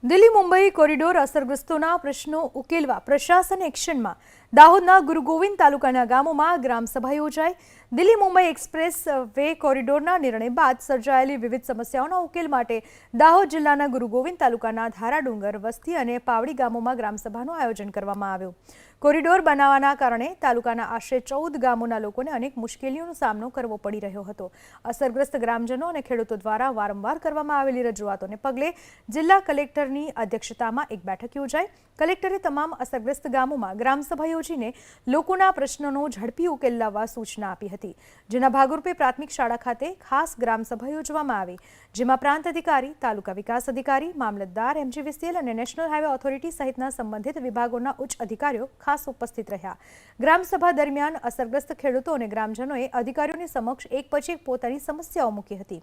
Delhi Mumbai corridor અસરગ્રસ્તોના પ્રશ્નો ઉકેલવા પ્રશાસન એક્શનમાં દાહોદના ગુરુ ગોવિંદ તાલુકાના ગામોમાં ગ્રામસભા યોજાઈ। દિલ્હી મુંબઈ એક્સપ્રેસ વે કોરિડોરના નિર્ણય બાદ સર્જાયેલી વિવિધ સમસ્યાઓના ઉકેલ માટે દાહોદ જિલ્લાના ગુરુ ગોવિંદ તાલુકાના ધારાડુંગર, વસ્તી અને પાવડી ગામોમાં ગ્રામસભાનું આયોજન કરવામાં આવ્યું। કોરિડોર બનાવવાના કારણે તાલુકાના આશરે 14 ગામોના લોકોને અનેક મુશ્કેલીઓનો સામનો કરવો પડી રહ્યો હતો। અસરગ્રસ્ત ગ્રામજનો અને ખેડૂતો દ્વારા વારંવાર કરવામાં આવેલી રજૂઆતોને પગલે જિલ્લા કલેક્ટરની અધ્યક્ષતામાં એક બેઠક યોજાઈ। કલેક્ટરે તમામ અસરગ્રસ્ત ગામોમાં ગ્રામસભા યોજીને લોકોના પ્રશ્નોનો ઝડપી ઉકેલ લાવવા સૂચના આપી હતી, જેના ભાગરૂપે પ્રાથમિક શાળા ખાતે ખાસ ગ્રામસભા યોજવામાં આવી, જેમાં પ્રાંત અધિકારી, તાલુકા વિકાસ અધિકારી, મામલતદાર, MGVCL અને નેશનલ હાઈવે ઓથોરિટી સહિતના સંબંધિત વિભાગોના ઉચ્ચ અધિકારીઓ ખાસ ઉપસ્થિત રહ્યા। ગ્રામસભા દરમિયાન અસરગ્રસ્ત ખેડૂતો અને ગ્રામજનોએ અધિકારીઓની સમક્ષ એક પછી એક પોતાની સમસ્યાઓ મૂકી હતી।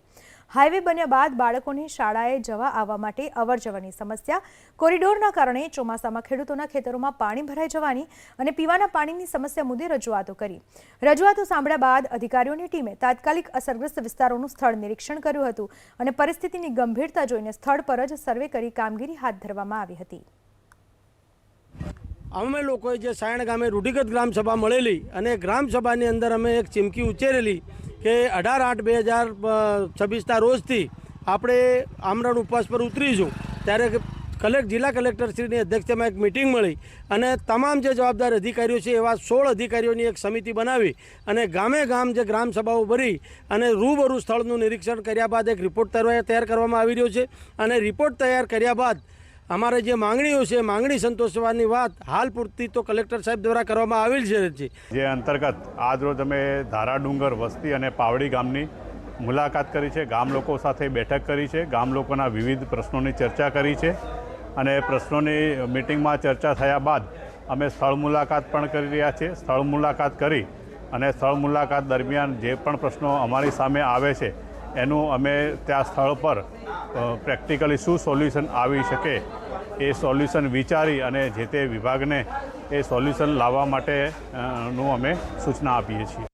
હાઈવે બન્યા બાદ બાળકોને શાળાએ જવા આવવા માટે અવરજવરની સમસ્યા, કોરિડોરના કારણે ચોમાસામાં ખેડૂતોના ખેતરોમાં પાણી ભરાઈ જવાની અને પીવાના પાણીની સમસ્યા મુદ્દે રજૂઆતો કરી। રજૂઆતો સાંભળ્યા બાદ અધિકારીઓની ટીમે તાત્કાલિક અસરગ્રસ્ત વિસ્તારોનું સ્થળ નિરીક્ષણ કર્યું હતું અને પરિસ્થિતિની ગંભીરતા જોઈને સ્થળ પર જ સર્વે કરી કામગીરી હાથ ધરવામાં આવી હતી। અમે લોકોએ જે સાયણ ગામે રૂઢિગત ગ્રામસભા મળેલી અને ગ્રામસભાની અંદર અમે એક ચીમકી ઉચ્ચેરેલી કે 18/8/2026ના રોજથી આપણે આમરણ ઉપવાસ પર ઉતરીશું। ત્યારે જિલ્લા કલેક્ટરશ્રીની અધ્યક્ષતામાં એક મિટિંગ મળી અને તમામ જે જવાબદાર અધિકારીઓ છે એવા 16 અધિકારીઓની એક સમિતિ બનાવી અને ગામે ગામ જે ગ્રામસભાઓ ભરી અને રૂબરૂ સ્થળનું નિરીક્ષણ કર્યા બાદ એક રિપોર્ટ તૈયાર કરવામાં આવી રહ્યો છે અને રિપોર્ટ તૈયાર કર્યા બાદ અમારે જે માંગણીઓ છે માંગણી સંતોષવાની વાત હાલ પૂરતી તો કલેક્ટર સાહેબ દ્વારા કરવામાં આવેલ છે। જે અંતર્ગત આજરોજ અમે ધારાડુંગર, વસ્તી અને પાવડી ગામની મુલાકાત કરી છે, ગામ લોકો સાથે બેઠક કરી છે, ગામ લોકોના વિવિધ પ્રશ્નોની ચર્ચા કરી છે અને પ્રશ્નોની મિટિંગમાં ચર્ચા થયા બાદ અમે સ્થળ મુલાકાત પણ કરી રહ્યા છીએ। સ્થળ મુલાકાત કરી અને સ્થળ મુલાકાત દરમિયાન જે પણ પ્રશ્નો અમારી સામે આવે છે એનું અમે ત્યાં સ્થળ પર પ્રેક્ટિકલી શું સોલ્યુશન આવી શકે એ સોલ્યુશન વિચારી અને જે તે વિભાગને એ સોલ્યુશન લાવવા માટેનું અમે સૂચના આપીએ છીએ।